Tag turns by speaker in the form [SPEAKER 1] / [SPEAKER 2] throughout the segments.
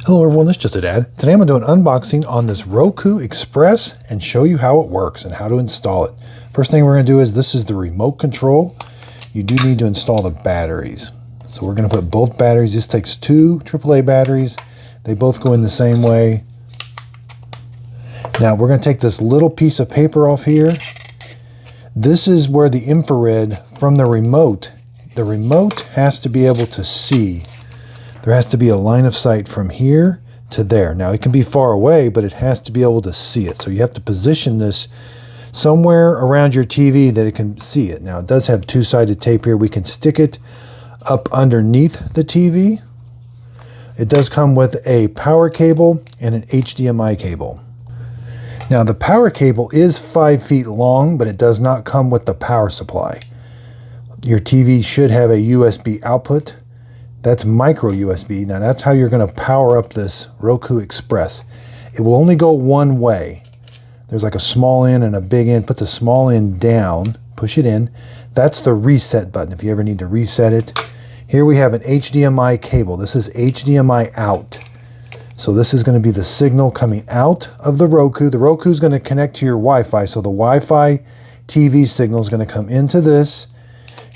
[SPEAKER 1] Hello everyone, this is just a dad. Today I'm going to do an unboxing on this Roku Express and show you how it works and how to install it. First thing we're going to do is, this is the remote control. You do need to install the batteries. So we're going to put both batteries. This takes two AAA batteries. They both go in the same way. Now we're going to take this little piece of paper off here. This is where the infrared from the remote has to be able to see. There has to be a line of sight from here to there. Now it can be far away, but it has to be able to see it. So you have to position this somewhere around your TV that it can see it. Now it does have two-sided tape here. We can stick it up underneath the TV. It does come with a power cable and an HDMI cable. Now the power cable is 5 feet long, but it does not come with the power supply. Your TV should have a USB output. That's micro USB. Now that's how you're going to power up this Roku Express. It will only go one way. There's like a small end and a big end. Put the small end down, push it in. That's the reset button if you ever need to reset it. Here we have an HDMI cable. This is HDMI out. So this is going to be the signal coming out of the Roku. The Roku is going to connect to your Wi-Fi. So the Wi-Fi TV signal is going to come into this.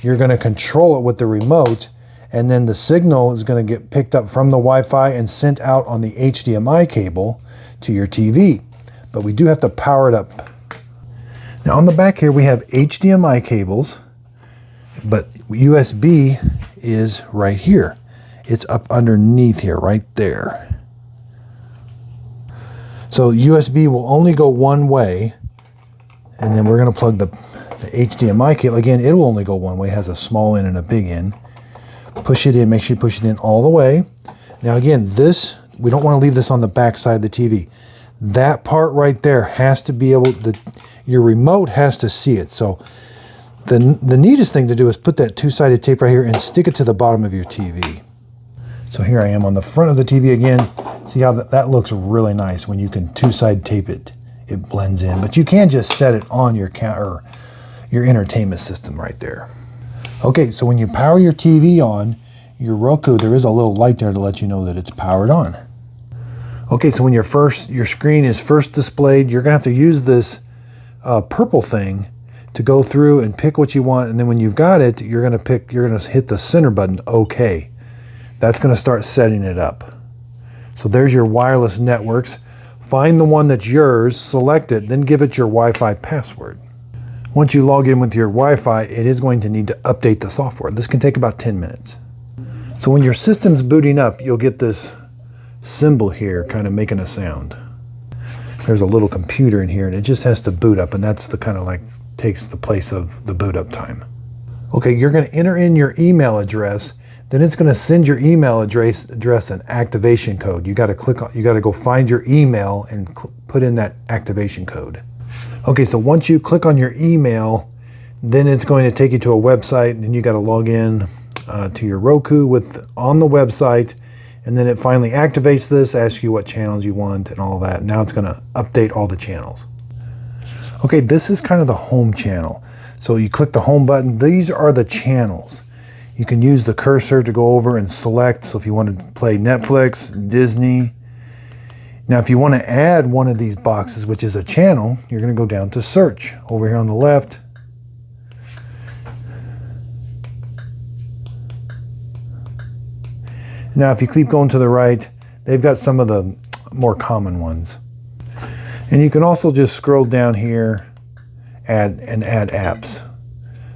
[SPEAKER 1] You're going to control it with the remote. And then the signal is going to get picked up from the Wi-Fi and sent out on the HDMI cable to your TV. But we do have to power it up. Now on the back here we have HDMI cables, but USB is right here. It's up underneath here, right there. So USB will only go one way, and then we're going to plug the HDMI cable. Again, it will only go one way. It has a small end and a big end. Push it in, make sure you push it in all the way. Now again, this, we don't want to leave this on the back side of the TV. That part right there has to be able to, your remote has to see it. So the neatest thing to do is put that two-sided tape right here and stick it to the bottom of your TV. So here I am on the front of the TV again. See how that looks really nice when you can two-side tape it. It blends in, but you can just set it on your counter, your entertainment system right there. Okay, so when you power your TV on, your Roku, there is a little light there to let you know that it's powered on. Okay, so when your screen is first displayed, you're gonna have to use this purple thing to go through and pick what you want, and then when you've got it, you're gonna hit the center button, OK. That's gonna start setting it up. So there's your wireless networks. Find the one that's yours, select it, then give it your Wi-Fi password. Once you log in with your Wi-Fi, it is going to need to update the software. This can take about 10 minutes. So when your system's booting up, you'll get this symbol here kind of making a sound. There's a little computer in here and it just has to boot up, and that's the kind of like takes the place of the boot up time. Okay, you're going to enter in your email address, then it's going to send your email address an activation code. You got to go find your email and put in that activation code. Okay, so once you click on your email, then it's going to take you to a website, and then you got to log in to your Roku on the website, and then it finally activates this, asks you what channels you want and all that. Now it's going to update all the channels. Okay, this is kind of the home channel. So you click the home button. These are the channels. You can use the cursor to go over and select. So if you want to play Netflix, Disney. Now, if you want to add one of these boxes, which is a channel, you're going to go down to search over here on the left. Now, if you keep going to the right, they've got some of the more common ones. And you can also just scroll down here, add apps.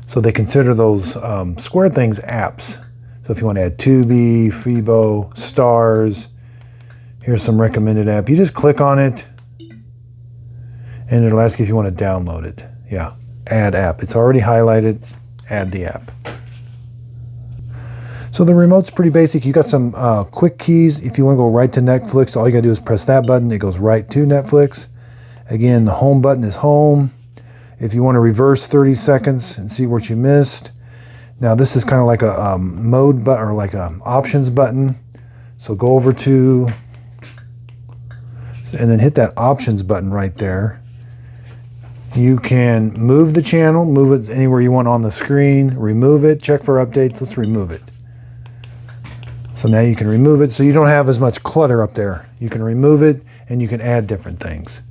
[SPEAKER 1] So they consider those square things apps. So if you want to add Tubi, Fibo, Stars, here's some recommended app. You just click on it and it'll ask you if you want to download it. Yeah, add app. It's already highlighted, add the app. So the remote's pretty basic. You got some quick keys. If you want to go right to Netflix, all you gotta do is press that button. It goes right to Netflix. Again, the home button is home. If you want to reverse 30 seconds and see what you missed. Now this is kind of like a mode button or like a options button. So go over to, and then hit that options button right there. You can move the channel, move it anywhere you want on the screen, remove it, check for updates, let's remove it. So now you can remove it so you don't have as much clutter up there. You can remove it and you can add different things.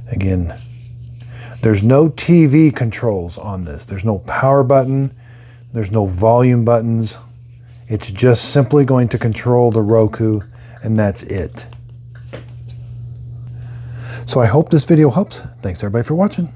[SPEAKER 1] Again, there's no TV controls on this. There's no power button. There's no volume buttons. It's just simply going to control the Roku, and that's it. So I hope this video helps. Thanks everybody for watching.